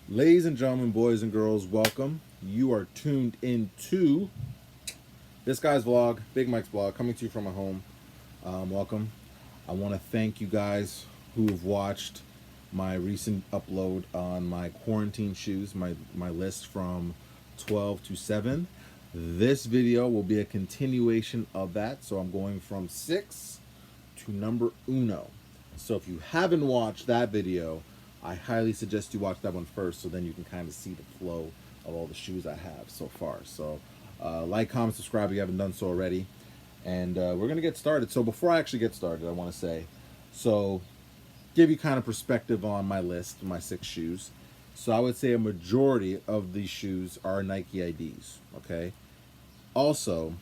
Ladies and gentlemen, boys and girls, welcome. You are tuned into this guy's vlog, Bigmikes vlog, coming to you from my home. Welcome. I want to thank you guys who have watched my recent upload on my quarantine shoes, my list from 12 to 7. This video will be a continuation of that, so I'm going from 6 to number uno. So if you haven't watched that video, I highly suggest you watch that one first, so then you can kind of see the flow of all the shoes I have so far. So like, comment, subscribe if you haven't done so already. And we're going to get started. So before I actually get started, I want to say, so give you kind of perspective on my list, my 6 shoes. So I would say a majority of these shoes are Nike IDs, okay? Also,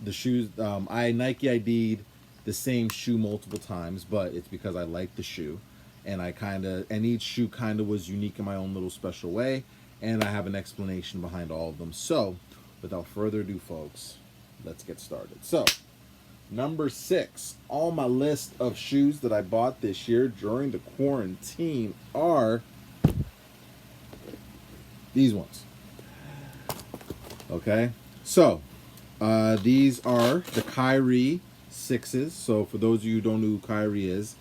the shoes, I Nike ID'd the same shoe multiple times, but it's because I like the shoe. And and each shoe kind of was unique in my own little special way. And I have an explanation behind all of them. So, without further ado, folks, let's get started. So, number 6 on my list of shoes that I bought this year during the quarantine are these ones. Okay, so these are the Kyrie 6s. So for those of you who don't know who Kyrie is,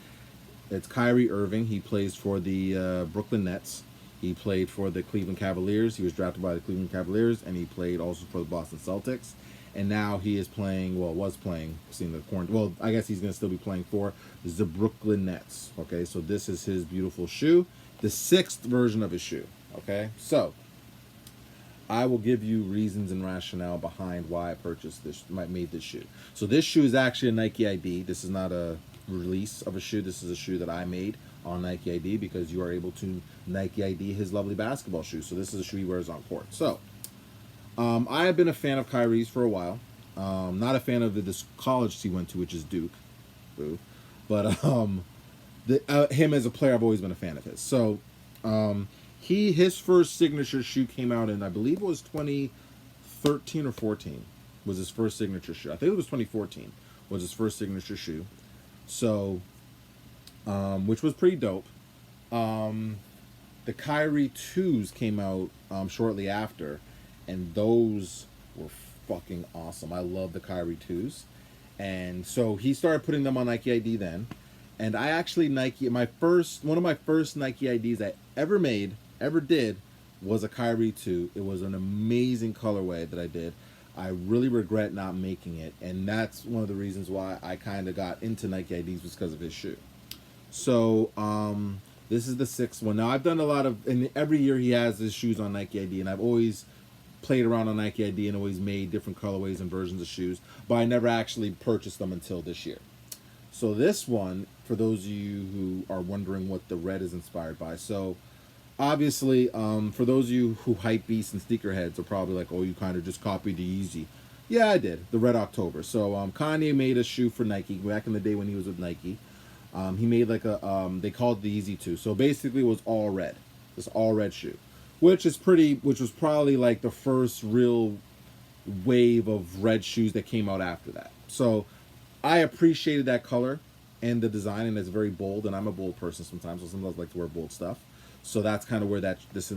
it's Kyrie Irving. He plays for the Brooklyn Nets. He played for the Cleveland Cavaliers. He was drafted by the Cleveland Cavaliers, and he played also for the Boston Celtics. And now he is playing, well, was playing, seeing the quarantine. Well, I guess he's going to still be playing for the Brooklyn Nets. Okay, so this is his beautiful shoe, the 6th version of his shoe. Okay, so I will give you reasons and rationale behind why I purchased this, made this shoe. So this shoe is actually a Nike ID. This is not a release of a shoe. This is a shoe that I made on Nike ID because you are able to Nike ID his lovely basketball shoes. So this is a shoe he wears on court. So I have been a fan of Kyrie's for a while. Not a fan of this college he went to, which is Duke. Boo. But him as a player, I've always been a fan of his. So his first signature shoe came out in, I believe it was 2013 or 14 was his first signature shoe. I think it was 2014 was his first signature shoe. So, which was pretty dope. The Kyrie 2s came out shortly after, and those were fucking awesome. I love the Kyrie 2s. And so he started putting them on Nike ID then. And I actually one of my first Nike IDs I ever did was a Kyrie 2. It was an amazing colorway that I did. I really regret not making it, and that's one of the reasons why I kind of got into Nike IDs was because of his shoe. So this is the 6th one. Now I've done a lot of, and every year he has his shoes on Nike ID, and I've always played around on Nike ID and always made different colorways and versions of shoes, but I never actually purchased them until this year. So this one, for those of you who are wondering what the red is inspired by, so obviously, for those of you who hype beasts and sneakerheads are probably like, oh, you kind of just copied the Yeezy. Yeah, I did. The Red October. So Kanye made a shoe for Nike back in the day when he was with Nike. He made like they called it the Easy 2. So basically it was all red. This all red shoe. Which was probably like the first real wave of red shoes that came out after that. So I appreciated that color and the design, and it's very bold, and I'm a bold person sometimes, so sometimes I like to wear bold stuff. So that's kind of where this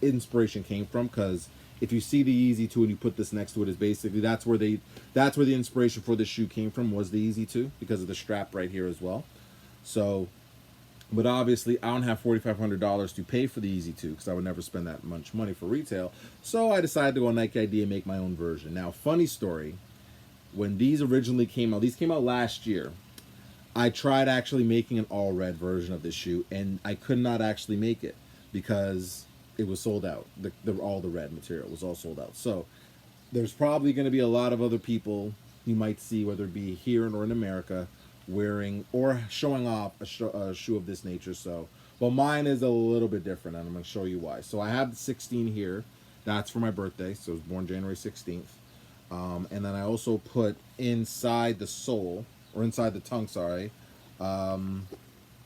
inspiration came from, because if you see the Yeezy 2 and you put this next to it, is basically that's where the inspiration for this shoe came from, was the Yeezy 2, because of the strap right here as well. So, but obviously I don't have $4,500 to pay for the Yeezy 2 because I would never spend that much money for retail. So I decided to go on Nike ID and make my own version. Now, funny story, when these originally came out, these came out last year. I tried actually making an all red version of this shoe, and I could not actually make it because it was sold out. All the red material was all sold out. So there's probably going to be a lot of other people you might see, whether it be here or in America, wearing or showing off a shoe of this nature. So, well, mine is a little bit different, and I'm going to show you why. So I have the 16 here. That's for my birthday. So I was born January 16th. And then I also put inside the sole, or inside the tongue, sorry. Let's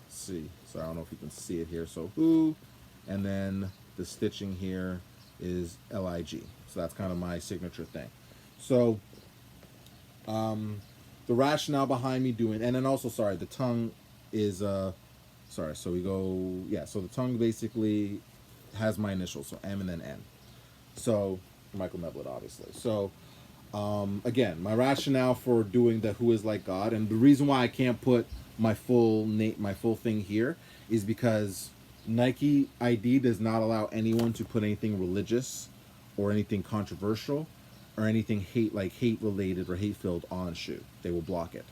see. So I don't know if you can see it here. So who, and then the stitching here is LIG. So that's kind of my signature thing. So the rationale behind me doing, and then also, sorry, the tongue is sorry, so we go, yeah, so the tongue basically has my initials, so M and then N. So Michael Neblett, obviously. So again, my rationale for doing the Who is Like God, and the reason why I can't put my full thing here is because Nike ID does not allow anyone to put anything religious or anything controversial or anything hate related or hate filled on a shoe. They will block it.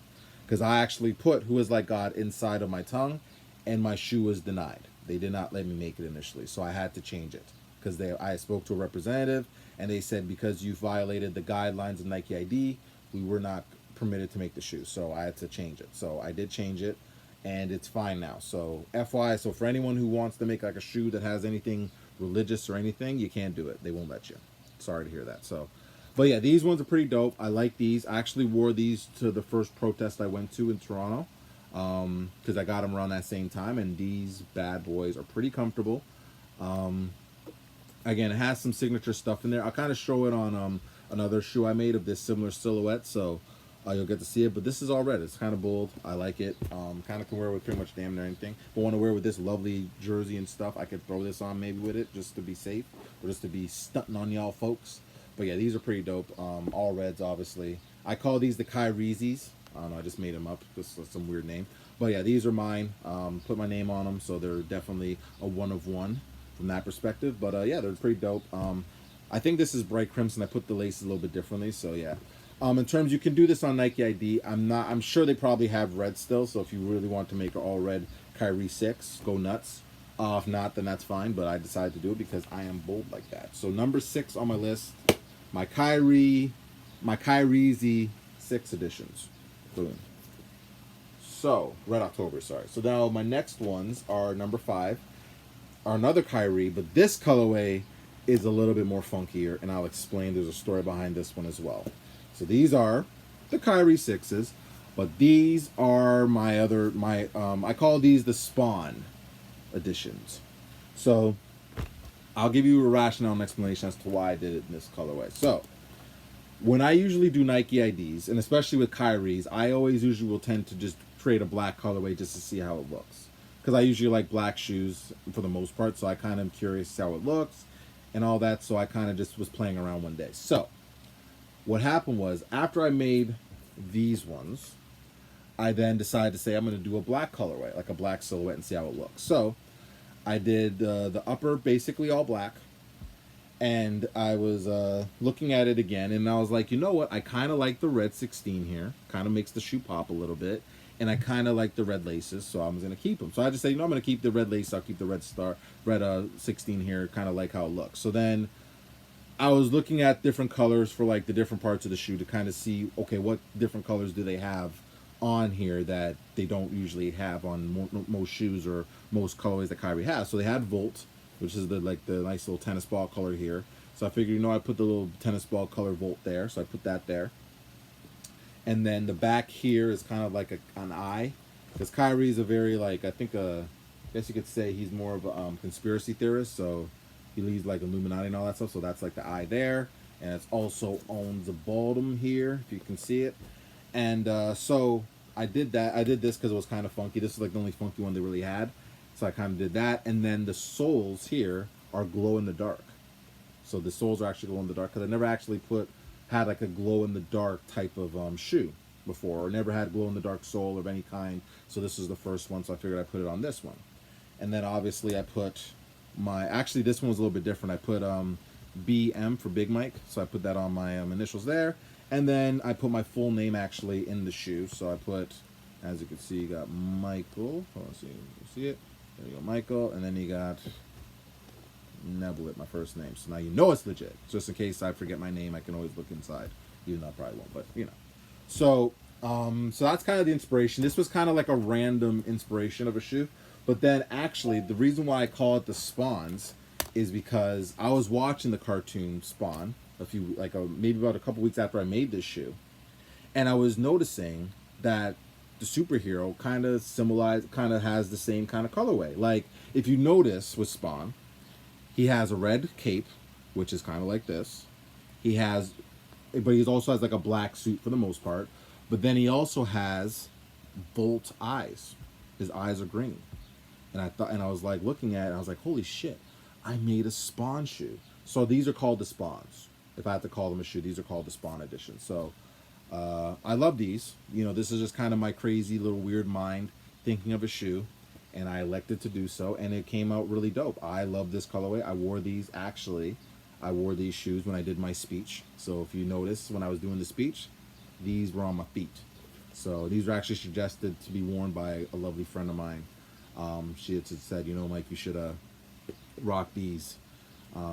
Because I actually put Who is Like God inside of my tongue, and my shoe was denied. They did not let me make it initially, so I had to change it. Because I spoke to a representative, and they said because you violated the guidelines of Nike ID, we were not permitted to make the shoe. So I had to change it. So I did change it, and it's fine now. So FYI, so for anyone who wants to make like a shoe that has anything religious or anything, you can't do it. They won't let you. Sorry to hear that. So, but yeah, these ones are pretty dope. I like these. I actually wore these to the first protest I went to in Toronto, because I got them around that same time, and these bad boys are pretty comfortable. Again, it has some signature stuff in there. I'll kind of show it on another shoe I made of this similar silhouette, so you'll get to see it. But this is all red. It's kind of bold. I like it. Kind of can wear it with pretty much damn near anything. But want to wear with this lovely jersey and stuff, I could throw this on maybe with it just to be safe, or just to be stunting on y'all folks. But yeah, these are pretty dope. All reds, obviously. I call these the Kyrie's. I don't know, I just made them up. This is some weird name. But yeah, these are mine. Put my name on them, so they're definitely a one of one from that perspective. But yeah, they're pretty dope. I think this is bright crimson. I put the laces a little bit differently, so yeah. In terms, you can do this on Nike ID. I'm sure they probably have red still, so if you really want to make an all red Kyrie 6, go nuts. If not, then that's fine, but I decided to do it because I am bold like that. So number 6 on my list, my Kyrie Z 6 editions. Boom. So, Red October, sorry. So now my next ones are number 5, are another Kyrie, but this colorway is a little bit more funkier, and I'll explain. There's a story behind this one as well. So these are the Kyrie 6s, but these are I call these the Spawn editions. So I'll give you a rationale and explanation as to why I did it in this colorway. So when I usually do Nike IDs, and especially with Kyrie's, I always usually will tend to just create a black colorway just to see how it looks. Because I usually like black shoes for the most part, so I kind of am curious how it looks and all that, so I kind of just was playing around one day. So what happened was, after I made these ones, I then decided to say I'm going to do a black colorway, like a black silhouette, and see how it looks. So I did the upper basically all black, and I was looking at it again, and I was like, you know what? I kind of like the red 16 here. Kind of makes the shoe pop a little bit, and I kind of like the red laces, so I'm going to keep them. So I just say, you know, I'm going to keep the red lace. I'll keep the red 16 here. Kind of like how it looks. So then I was looking at different colors for like the different parts of the shoe to kind of see, okay, what different colors do they have on here that they don't usually have on most shoes or most colorways that Kyrie has. So they had Volt, which is the nice little tennis ball color here. So I figured, you know, I put the little tennis ball color Volt there, so I put that there. And then the back here is kind of like an eye, because Kyrie's a very, like, I guess you could say he's more of a conspiracy theorist, so he leads like Illuminati and all that stuff, so that's like the eye there, and it's also on the bottom here, if you can see it. And so I did that. I did this because it was kind of funky. This is like the only funky one they really had, so I kind of did that. And then the soles here are glow in the dark, so the soles are actually glow in the dark, because I never actually had like a glow in the dark type of shoe before, or never had glow in the dark sole of any kind. So this is the first one, so I figured I'd put it on this one. And then obviously I put actually this one was a little bit different. I put BM for Big Mike, so I put that on my initials there. And then I put my full name actually in the shoe, so I put, as you can see, you got Michael. Hold on, see, you see it? There you go, Michael. And then you got Neblett, my first name. So now you know it's legit. Just in case I forget my name, I can always look inside. Even though I probably won't, but you know. So that's kind of the inspiration. This was kind of like a random inspiration of a shoe. But then actually, the reason why I call it the Spawns is because I was watching the cartoon Spawn maybe about a couple weeks after I made this shoe, and I was noticing that the superhero kind of has the same kind of colorway. Like, if you notice with Spawn, he has a red cape, which is kind of like this. But he also has like a black suit for the most part. But then he also has Volt eyes. His eyes are green. And I was like looking at it, and I was like, holy shit. I made a Spawn shoe. So these are called the Spawns. If I have to call them a shoe, these are called the Spawn edition. So I love these. You know, this is just kind of my crazy little weird mind thinking of a shoe, and I elected to do so, and it came out really dope. I love this colorway. I wore these actually. I wore these shoes when I did my speech. So if you notice, when I was doing the speech, these were on my feet. So these were actually suggested to be worn by a lovely friend of mine. She had said, you know, Mike, you should rock these.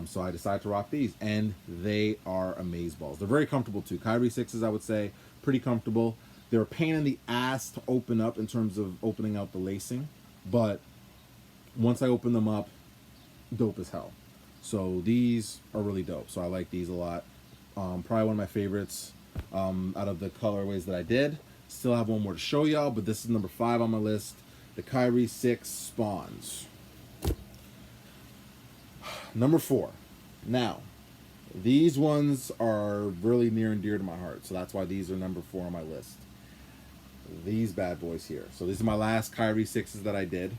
So I decided to rock these, and they are amazeballs. They're very comfortable too. Kyrie 6s, I would say, pretty comfortable. They're a pain in the ass to open up in terms of opening out the lacing, but once I open them up, dope as hell. So these are really dope. So I like these a lot. Probably one of my favorites out of the colorways that I did. Still have one more to show y'all, but this is number 5 on my list. The Kyrie 6 Spawns. Number 4. Now, these ones are really near and dear to my heart, so that's why these are number 4 on my list. These bad boys here. So these are my last Kyrie 6s that I did.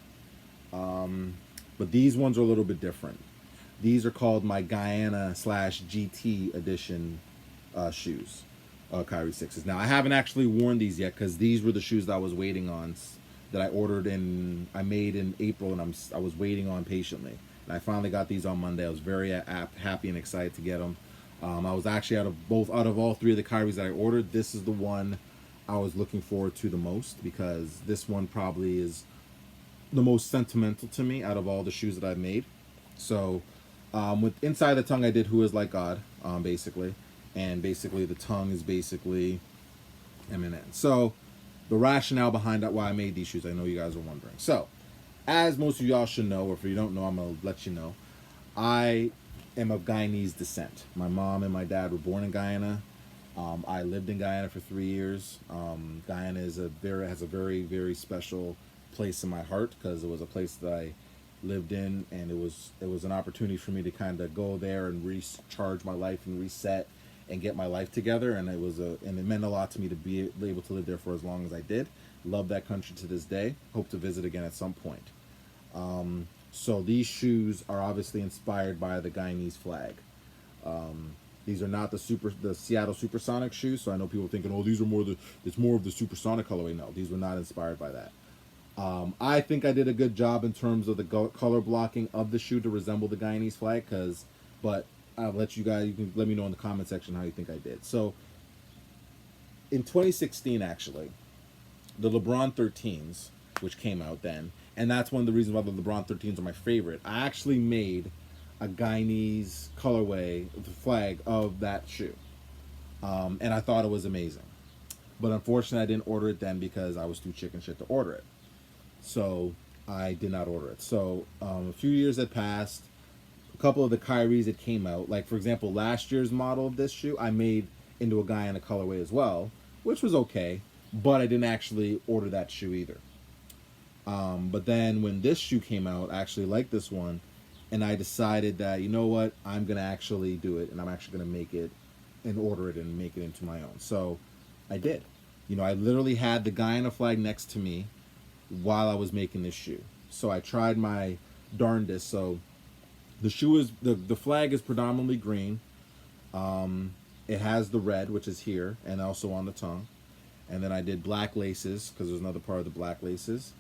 But these ones are a little bit different. These are called my Guyana / GT edition shoes. Kyrie 6s. Now, I haven't actually worn these yet because these were the shoes that I was waiting on, that I ordered I made in April, and I was waiting on patiently. And I finally got these on Monday. I was very happy and excited to get them. I was actually out of all 3 of the Kyries that I ordered, this is the one I was looking forward to the most, because this one probably is the most sentimental to me out of all the shoes that I've made. So with Inside the Tongue, I did Who Is Like God, basically. And basically the tongue is basically Eminem. So the rationale behind that, why I made these shoes, I know you guys are wondering. So, as most of y'all should know, or if you don't know, I'm going to let you know, I am of Guyanese descent. My mom and my dad were born in Guyana. I lived in Guyana for 3 years. Guyana has a very, very special place in my heart, because it was a place that I lived in, and it was an opportunity for me to kind of go there and recharge my life and reset and get my life together, and it meant a lot to me to be able to live there for as long as I did. Love that country to this day. Hope to visit again at some point. So these shoes are obviously inspired by the Guyanese flag. These are not the Seattle Supersonic shoes. So I know people thinking, oh, it's more of the Supersonic colorway. No, these were not inspired by that. I think I did a good job in terms of the color blocking of the shoe to resemble the Guyanese flag, but I'll let you can let me know in the comment section how you think I did. So in 2016, actually, the LeBron 13s, which came out then, and that's one of the reasons why the LeBron 13s are my favorite. I actually made a Guyanese colorway, the flag of that shoe, and I thought it was amazing. But unfortunately, I didn't order it then because I was too chicken shit to order it. So I did not order it. So a few years had passed. A couple of the Kyries that came out, like for example, last year's model of this shoe, I made into a Guyana colorway as well, which was okay, but I didn't actually order that shoe either. But then when this shoe came out, I actually liked this one, and I decided that, you know what, I'm going to actually do it, and I'm actually going to make it and order it and make it into my own. So I did. You know, I literally had the Guyana flag next to me while I was making this shoe. So I tried my darndest. So the shoe is, the flag is predominantly green. It has the red, which is here, and also on the tongue. And then I did black laces, because there's another part of the black laces.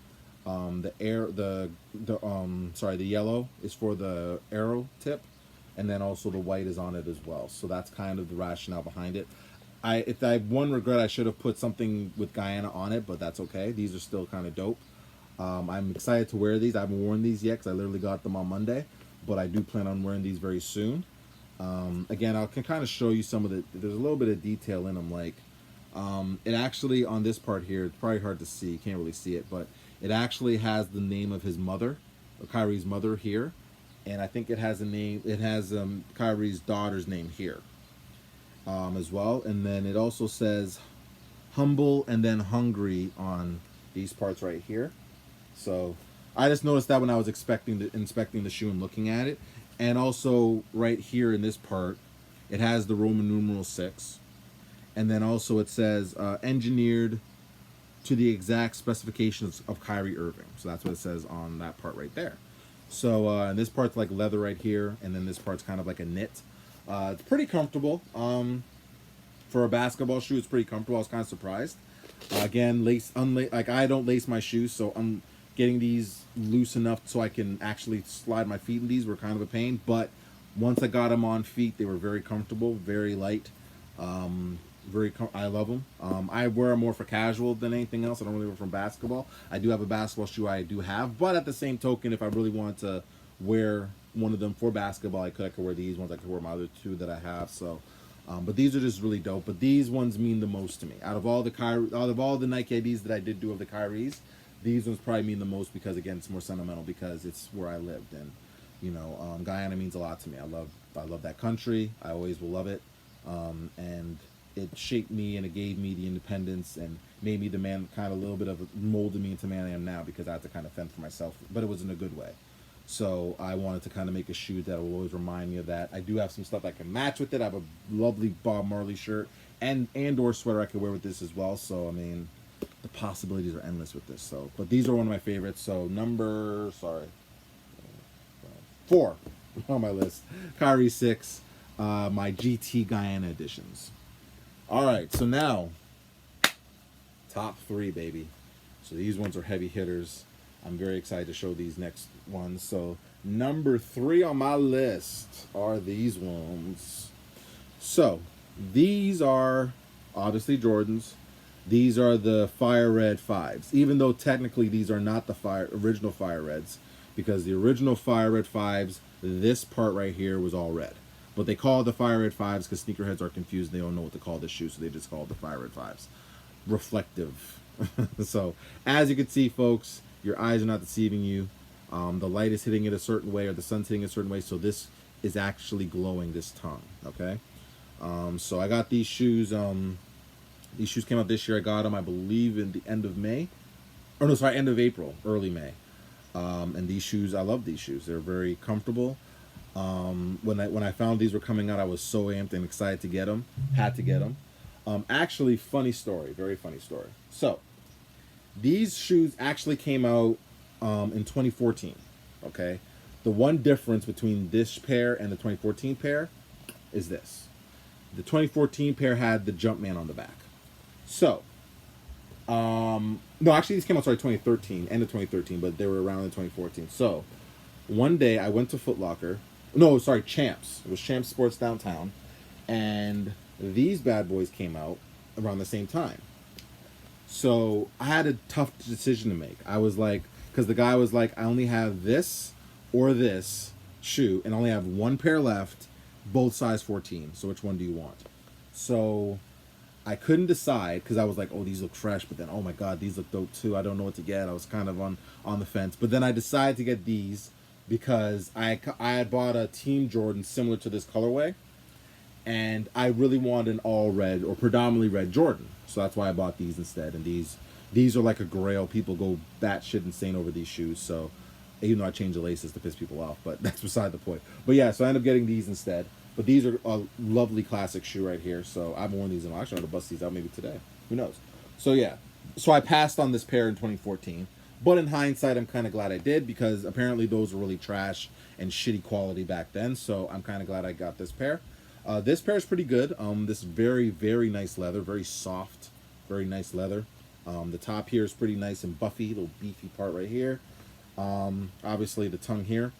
The yellow is for the arrow tip, and then also the white is on it as well. So that's kind of the rationale behind it. If I have one regret, I should have put something with Guyana on it, but that's okay. These are still kind of dope. I'm excited to wear these. I haven't worn these yet because I literally got them on Monday, but I do plan on wearing these very soon. Again, I can kind of show you some of there's a little bit of detail in them. Like, it actually, on this part here, it's probably hard to see. You can't really see it, but it actually has the name of his mother, or Kyrie's mother here. And I think it has a name, it has Kyrie's daughter's name here as well. And then it also says humble and then hungry on these parts right here. So I just noticed that when I was inspecting the shoe and looking at it. And also right here in this part, it has the Roman numeral 6. And then also it says engineered to the exact specifications of Kyrie Irving. So that's what it says on that part right there. So and this part's like leather right here, and then this part's kind of like a knit. It's pretty comfortable. For a basketball shoe, it's pretty comfortable. I was kind of surprised. Again, like I don't lace my shoes, so I'm getting these loose enough so I can actually slide my feet in these. Were kind of a pain, but once I got them on feet, they were very comfortable, very light. I love them. I wear them more for casual than anything else. I don't really wear from basketball. I do have a basketball shoe I do have, but at the same token, if I really wanted to wear one of them for basketball, I could wear these ones. I could wear my other two that I have. So, but these are just really dope. But these ones mean the most to me. Out of all the Nike IDs that I did do of the Kyries, these ones probably mean the most because again, it's more sentimental because it's where I lived, and Guyana means a lot to me. I love that country. I always will love it, and it shaped me and it gave me the independence and made me the man, kind of a little bit of molded me into the man I am now because I had to kind of fend for myself, but it was in a good way. So I wanted to kind of make a shoe that will always remind me of that. I do have some stuff that can match with it. I have a lovely Bob Marley shirt and or sweater I could wear with this as well. So I mean, the possibilities are endless with this. So, but these are one of my favorites. So number 4 on my list, Kyrie 6, my GT Guyana editions. All right, so now top 3, baby. So these ones are heavy hitters. I'm very excited to show these next ones. So number 3 on my list are these ones. So these are obviously Jordans. These are the Fire Red 5s, even though technically these are not the original Fire Reds, because the original Fire Red 5s, this part right here was all red. But they call it the Fire Red 5s because sneakerheads are confused. They don't know what to call this shoe, so they just call it the Fire Red 5s. Reflective. So, as you can see, folks, your eyes are not deceiving you. The light is hitting it a certain way, or the sun's hitting it a certain way, so this is actually glowing, this tongue, okay? So I got these shoes. These shoes came out this year. I got them, I believe, in the end of May. Or no, sorry, end of April, early May. And these shoes, I love these shoes. They're very comfortable. When I found these were coming out, I was so amped and excited to get them. Had to get them. Actually, funny story, very funny story. So, these shoes actually came out in 2014. Okay, the one difference between this pair and the 2014 pair is this: the 2014 pair had the Jumpman on the back. So, no, actually, these came out 2013, end of 2013, but they were around in 2014. So, one day I went to Foot Locker. No, sorry, Champs. It was Champs Sports downtown, and these bad boys came out around the same time. So I had a tough decision to make. I was like, because the guy was like, I only have this or this shoe, and I only have one pair left, both size 14. So which one do you want? So I couldn't decide because I was like, oh, these look fresh, but then, oh my God, these look dope too. I don't know what to get. I was kind of on the fence, but then I decided to get these because I had bought a Team Jordan similar to this colorway, and I really wanted an all red or predominantly red Jordan, so that's why I bought these instead. And these are like a grail. People go batshit insane over these shoes. So even though I changed the laces to piss people off, but that's beside the point. But yeah, so I ended up getting these instead. But these are a lovely classic shoe right here. So I've worn these in. Actually, I'm gonna bust these out maybe today. Who knows? So yeah, so I passed on this pair in 2014. But in hindsight, I'm kind of glad I did because apparently those were really trash and shitty quality back then. So I'm kind of glad I got this pair. This pair is pretty good. This very, very nice leather, very soft, very nice leather. The top here is pretty nice and buffy, little beefy part right here. Obviously the tongue here.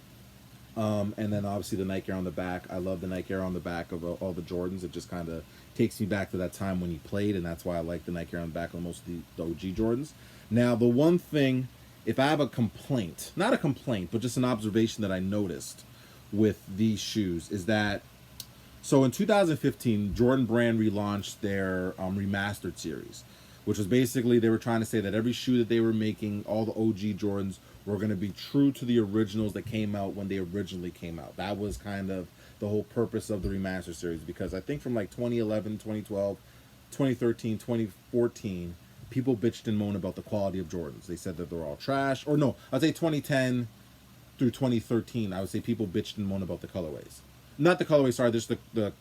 And then obviously the Nike Air on the back. I love the Nike Air on the back of all the Jordans. It just kind of takes me back to that time when he played, and that's why I like the Nike Air on the back of most of the OG Jordans. Now, the one thing, if I have a complaint, not a complaint, but just an observation that I noticed with these shoes is that, so in 2015, Jordan Brand relaunched their remastered series, which was basically they were trying to say that every shoe that they were making, all the OG Jordans, were going to be true to the originals that came out when they originally came out. That was kind of the whole purpose of the remaster series, because I think from like 2011, 2012, 2013, 2014, people bitched and moaned about the quality of Jordans. They said that they're all trash. Or no, I'd say 2010 through 2013, I would say people bitched and moaned about the colorways. Not the colorways, sorry, just the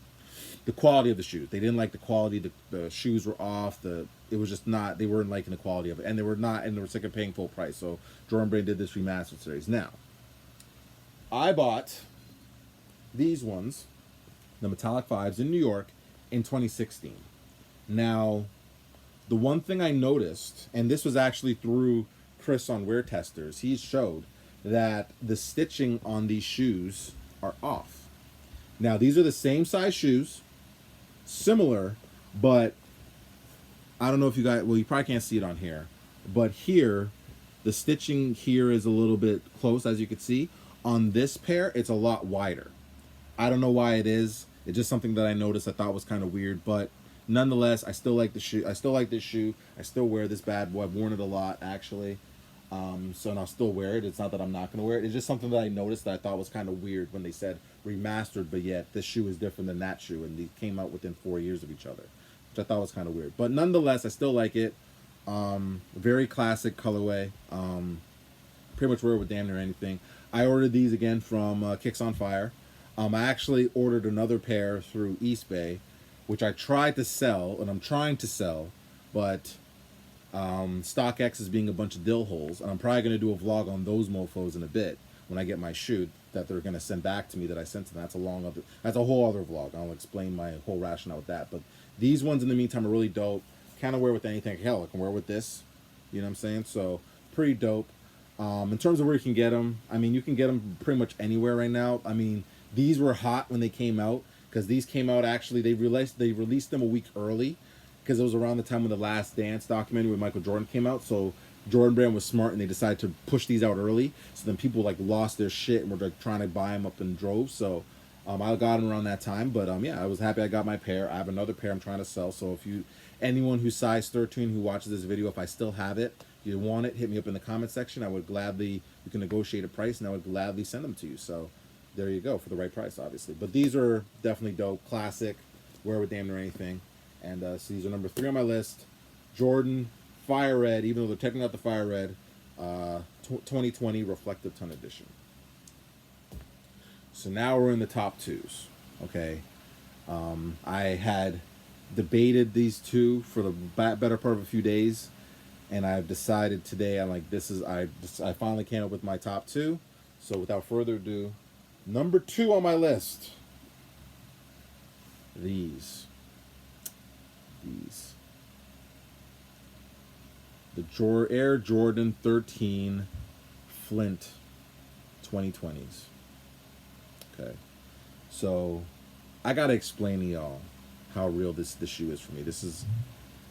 quality of the shoes. They didn't like the quality. The shoes were off. It was just not. They weren't liking the quality of it, and they were sick of paying full price. So Jordan Brand did this remastered series. Now, I bought these ones, the Metallic 5s in New York in 2016. Now, the one thing I noticed, and this was actually through Chris on Wear Testers, he showed that the stitching on these shoes are off. Now, these are the same size shoes, similar, but I don't know if you guys, well, you probably can't see it on here, but here, the stitching here is a little bit close, as you can see. On this pair, it's a lot wider. I don't know why it is. It's just something that I noticed I thought was kind of weird, but nonetheless, I still like the shoe. I still like this shoe. I still wear this bad boy. I've worn it a lot, actually. So, and I'll still wear it. It's not that I'm not going to wear it. It's just something that I noticed that I thought was kind of weird when they said remastered, but yet this shoe is different than that shoe, and they came out within 4 years of each other, which I thought was kind of weird. But nonetheless, I still like it. Very classic colorway. Pretty much wear it with damn near anything. I ordered these again from Kicks on Fire. I actually ordered another pair through Eastbay, which I tried to sell, and I'm trying to sell, but StockX is being a bunch of dill holes, and I'm probably going to do a vlog on those mofos in a bit when I get my shoe that they're going to send back to me that I sent to them. That's a whole other vlog. I'll explain my whole rationale with that. But these ones in the meantime are really dope. Kind of wear with anything. Hell, I can wear with this. You know what I'm saying? So pretty dope. In terms of where you can get them, I mean, you can get them pretty much anywhere right now. I mean, these were hot when they came out, because these came out actually, they released them a week early, because it was around the time when the Last Dance documentary with Michael Jordan came out. So Jordan Brand was smart, and they decided to push these out early. So then people like lost their shit and were like trying to buy them up in droves. So I got them around that time. But yeah, I was happy I got my pair. I have another pair I'm trying to sell. So if anyone who's size 13 who watches this video, if I still have it, if you want it, hit me up in the comment section. I would gladly, you can negotiate a price, and I would gladly send them to you. So there you go, for the right price, obviously. But these are definitely dope, classic, wear with damn near anything. And so these are number 3 on my list. Jordan Fire Red, even though they're technically not the Fire Red, 2020 Reflective Ton Edition. So now we're in the top 2s, okay? I had debated these two for the better part of a few days, and I've decided today, I'm like, I finally came up with my top 2. So without further ado, number 2 on my list, these. The Air Jordan 13 Flint 2020s. Okay. So I gotta explain to y'all how real this shoe is for me. This is,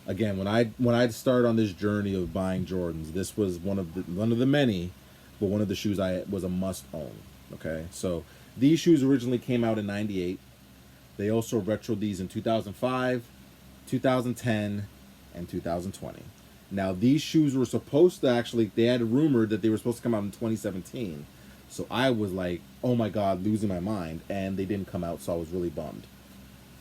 again, when I started on this journey of buying Jordans, this was one of the many, but one of the shoes I was a must own. Okay, so these shoes originally came out in '98. They also retroed these in 2005, 2010, and 2020. Now these shoes were supposed to actually, they had rumored that they were supposed to come out in 2017. So I was like, oh my God, losing my mind, and they didn't come out, so I was really bummed.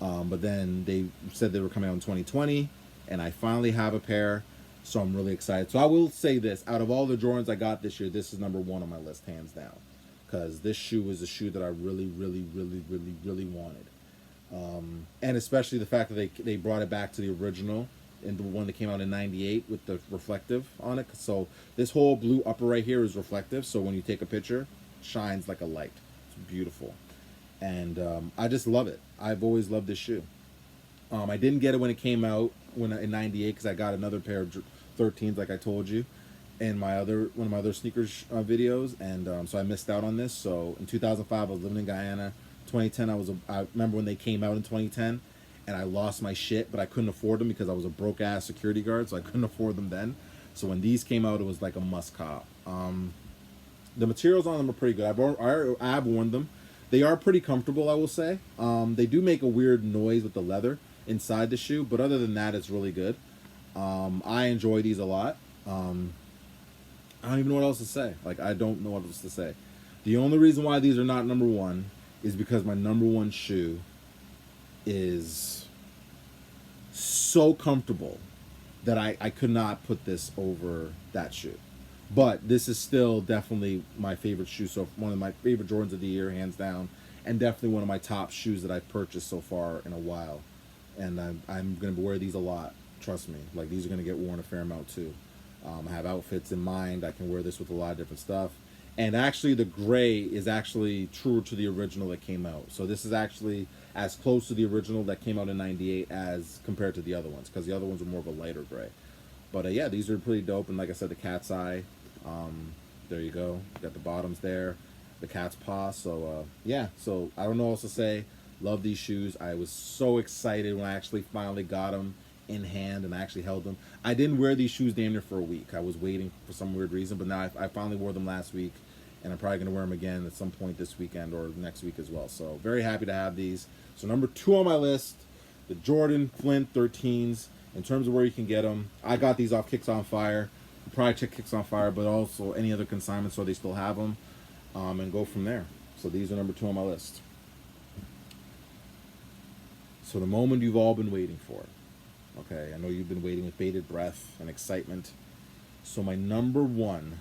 But then they said they were coming out in 2020, and I finally have a pair, so I'm really excited. So I will say this, out of all the Jordans I got this year, this is number 1 on my list, hands down. Because this shoe was a shoe that I really, really, really, really, really wanted. And especially the fact that they brought it back to the original, and the one that came out in '98 with the reflective on it. So this whole blue upper right here is reflective, so when you take a picture, it shines like a light. It's beautiful. And I just love it. I've always loved this shoe. I didn't get it when it came out in '98, because I got another pair of 13s, like I told you, in one of my other sneakers videos, and so I missed out on this. So in 2005, I was living in Guyana. 2010, I remember when they came out in 2010, and I lost my shit, but I couldn't afford them because I was a broke ass security guard, so I couldn't afford them then. So when these came out, it was like a must cop. The materials on them are pretty good. I have worn them. They are pretty comfortable, I will say. They do make a weird noise with the leather inside the shoe, but other than that, it's really good. I enjoy these a lot. I don't even know what else to say. Like, I don't know what else to say. The only reason why these are not number 1 is because my number 1 shoe is so comfortable that I could not put this over that shoe. But this is still definitely my favorite shoe. So one of my favorite Jordans of the year, hands down, and definitely one of my top shoes that I've purchased so far in a while. And I'm going to wear these a lot. Trust me. Like, these are going to get worn a fair amount too. I have outfits in mind. I can wear this with a lot of different stuff. And actually, the gray is actually truer to the original that came out. So this is actually as close to the original that came out in '98 as compared to the other ones, because the other ones are more of a lighter gray. But yeah, these are pretty dope. And like I said, the cat's eye, there you go. Got the bottoms there, the cat's paw. So yeah, so I don't know what else to say. Love these shoes. I was so excited when I actually finally got them in hand and I actually held them. I didn't wear these shoes damn near for a week. I was waiting for some weird reason, but now I finally wore them last week, and I'm probably going to wear them again at some point this weekend or next week as well. So very happy to have these. So number 2 on my list, the Jordan Flint 13s. In terms of where you can get them, I got these off Kicks on Fire. Probably check Kicks on Fire, but also any other consignments so they still have them, and go from there. So these are number 2 on my list. So the moment you've all been waiting for. Okay, I know you've been waiting with bated breath and excitement. So my number 1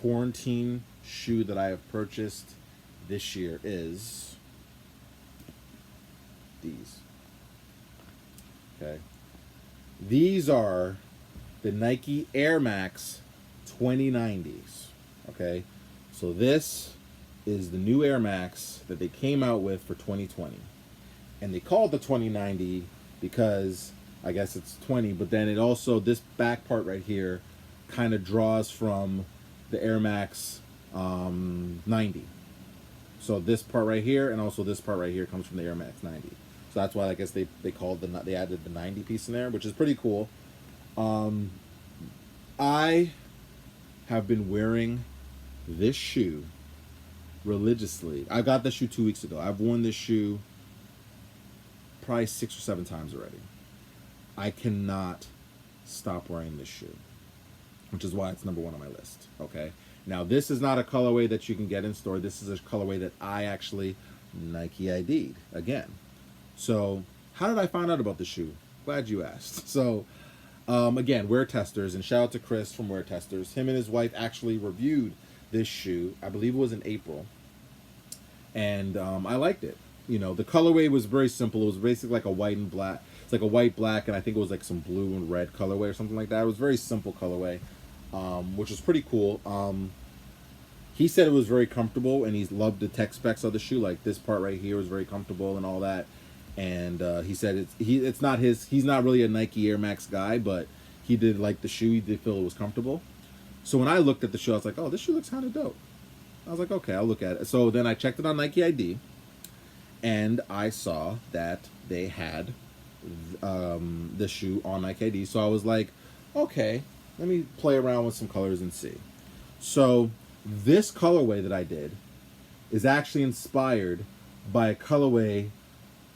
quarantine shoe that I have purchased this year is these. Okay. These are the Nike Air Max 2090s. Okay. So this is the new Air Max that they came out with for 2020. And they call it the 2090 because I guess it's 20, but then it also, this back part right here kind of draws from the Air Max 90. So this part right here and also this part right here comes from the Air Max 90. So that's why I guess they called they added the 90 piece in there, which is pretty cool. I have been wearing this shoe religiously. I got this shoe 2 weeks ago. I've worn this shoe probably 6 or 7 times already. I cannot stop wearing this shoe, which is why it's number 1 on my list. Okay. Now this is not a colorway that you can get in store. This is a colorway that I actually Nike ID'd again. So how did I find out about the shoe? Glad you asked. So again, Wear Testers, and shout out to Chris from Wear Testers. Him and his wife actually reviewed this shoe. I believe it was in April, and I liked it. You know, the colorway was very simple. It was basically like a white and black. It's like a white, black, and I think it was like some blue and red colorway or something like that. It was very simple colorway, which was pretty cool. He said it was very comfortable, and he's loved the tech specs of the shoe. Like this part right here was very comfortable and all that. And he said it's not his. He's not really a Nike Air Max guy, but he did like the shoe. He did feel it was comfortable. So when I looked at the shoe, I was like, oh, this shoe looks kind of dope. I was like, okay, I'll look at it. So then I checked it on Nike ID, and I saw that they had the shoe on Nike ID. So I was like, okay, let me play around with some colors and see. So this colorway that I did is actually inspired by a colorway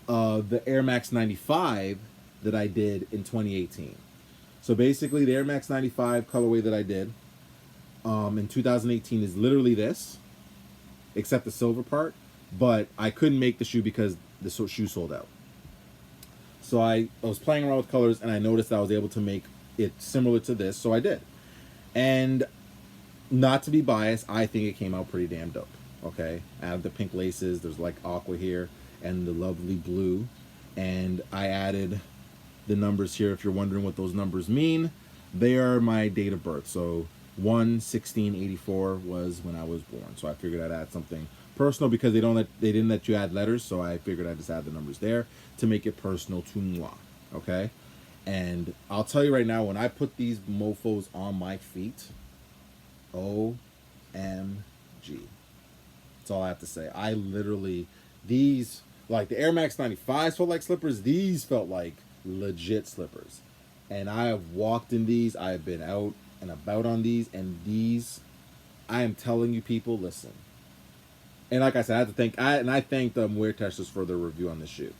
of the Air Max 95 that I did in 2018. So basically the Air Max 95 colorway that I did in 2018 is literally this, except the silver part, but I couldn't make the shoe because the shoe sold out. So I was playing around with colors, and I noticed that I was able to make it similar to this, so I did. And not to be biased, I think it came out pretty damn dope. Okay, I have the pink laces, there's like aqua here, and the lovely blue. And I added the numbers here. If you're wondering what those numbers mean, they are my date of birth. So 1/16/84 was when I was born. So I figured I'd add something personal because they didn't let you add letters, so I figured I'd just add the numbers there to make it personal to moi. Okay? And I'll tell you right now, when I put these mofos on my feet, OMG. That's all I have to say. I literally, these, like the Air Max 95s felt like slippers, these felt like legit slippers. And I have walked in these, I have been out and about on these, and these, I am telling you people, listen. And like I said, I thank the Wear Testers for their review on this shoe.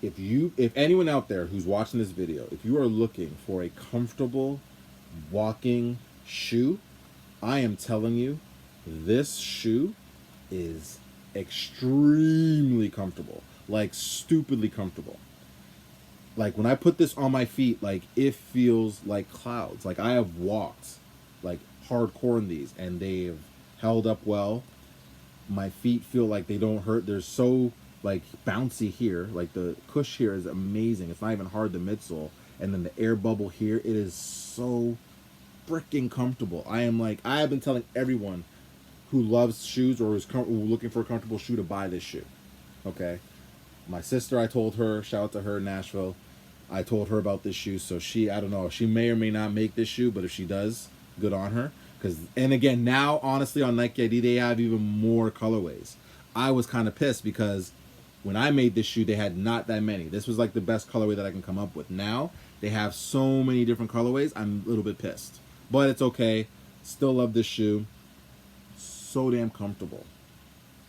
If anyone out there who's watching this video, if you are looking for a comfortable walking shoe, I am telling you, this shoe is extremely comfortable, like stupidly comfortable. Like when I put this on my feet, like it feels like clouds. Like I have walked like hardcore in these, and they have held up well. My feet feel like they don't hurt. They're so like bouncy here. Like the cush here is amazing. It's not even hard, the midsole. And then the air bubble here, it is so freaking comfortable. I have been telling everyone who loves shoes or is looking for a comfortable shoe to buy this shoe. Okay, my sister, I told her, shout out to her in Nashville. I told her about this shoe, so I don't know, she may or may not make this shoe, but if she does, good on her. And again, now honestly on Nike ID they have even more colorways. I was kind of pissed because when I made this shoe they had not that many. This was like the best colorway that I can come up with. Now they have so many different colorways. I'm a little bit pissed, but it's okay. Still love this shoe. So damn comfortable,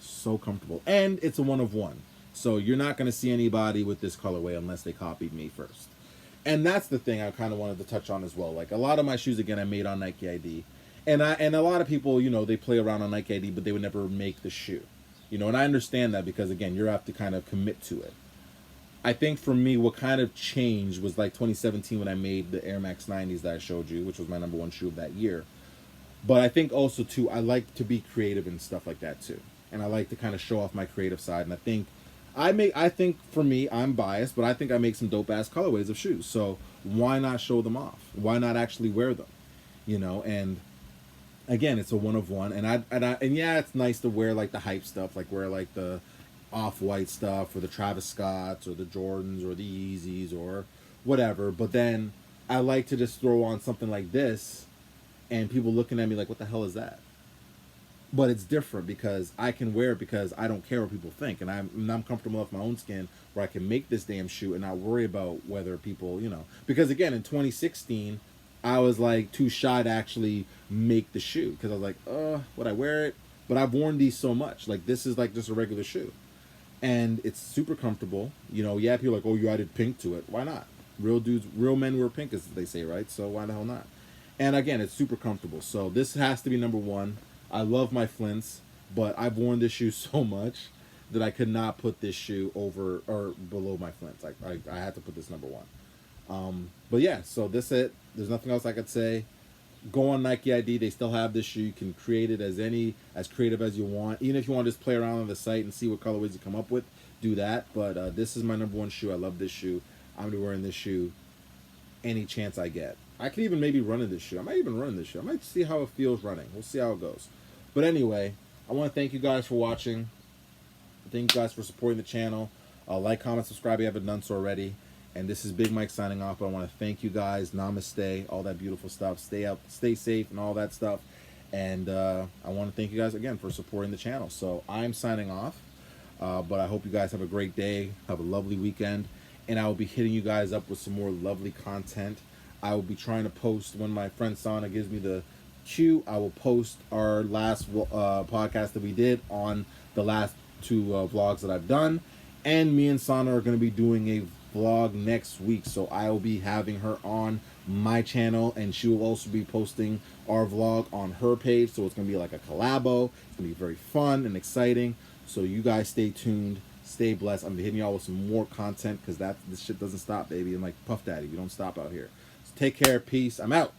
so comfortable, and it's a one of one. So you're not going to see anybody with this colorway unless they copied me first. And that's the thing I kind of wanted to touch on as well. Like a lot of my shoes, again, I made on Nike ID. And a lot of people, you know, they play around on Nike ID, but they would never make the shoe. You know, and I understand that because, again, you have to kind of commit to it. I think for me, what kind of changed was like 2017 when I made the Air Max 90s that I showed you, which was my number one shoe of that year. But I think also, too, I like to be creative and stuff like that, too. And I like to kind of show off my creative side. And I think for me, I'm biased, but I think I make some dope ass colorways of shoes. So why not show them off? Why not actually wear them? You know, and again, it's a one of one. And yeah, it's nice to wear like the hype stuff, like wear like the off-white stuff or the Travis Scotts or the Jordans or the Yeezys or whatever. But then I like to just throw on something like this and people looking at me like, what the hell is that? But it's different because I can wear it because I don't care what people think. And I'm comfortable with my own skin where I can make this damn shoe and not worry about whether people, you know. Because again, in 2016, I was like too shy to actually make the shoe. Because I was like, would I wear it? But I've worn these so much. Like this is like just a regular shoe. And it's super comfortable. You know, yeah, people are like, oh, you added pink to it. Why not? Real men wear pink, as they say, right? So why the hell not? And again, it's super comfortable. So this has to be number one. I love my Flints, but I've worn this shoe so much that I could not put this shoe over or below my Flints. I had to put this number one. But yeah, so this it. There's nothing else I could say. Go on Nike ID. They still have this shoe. You can create it as creative as you want. Even if you want to just play around on the site and see what colorways you come up with, do that. But this is my number one shoe. I love this shoe. I'm going to be wearing this shoe any chance I get. I could even maybe run in this shoe. I might even run in this shoe. I might see how it feels running. We'll see how it goes. But anyway, I want to thank you guys for watching. Thank you guys for supporting the channel. Like, comment, subscribe if you haven't done so already. And this is Big Mike signing off. But I want to thank you guys. Namaste. All that beautiful stuff. Stay up, stay safe, and all that stuff. And I want to thank you guys again for supporting the channel. So I'm signing off. But I hope you guys have a great day. Have a lovely weekend. And I will be hitting you guys up with some more lovely content. I will be trying to post when my friend Sana gives me the cue. I will post our last podcast that we did on the last two vlogs that I've done. And me and Sana are going to be doing a vlog next week. So I will be having her on my channel. And she will also be posting our vlog on her page. So it's going to be like a collabo. It's going to be very fun and exciting. So you guys stay tuned. Stay blessed. I'm hitting y'all with some more content because this shit doesn't stop, baby. I'm like Puff Daddy. We don't stop out here. So take care. Peace. I'm out.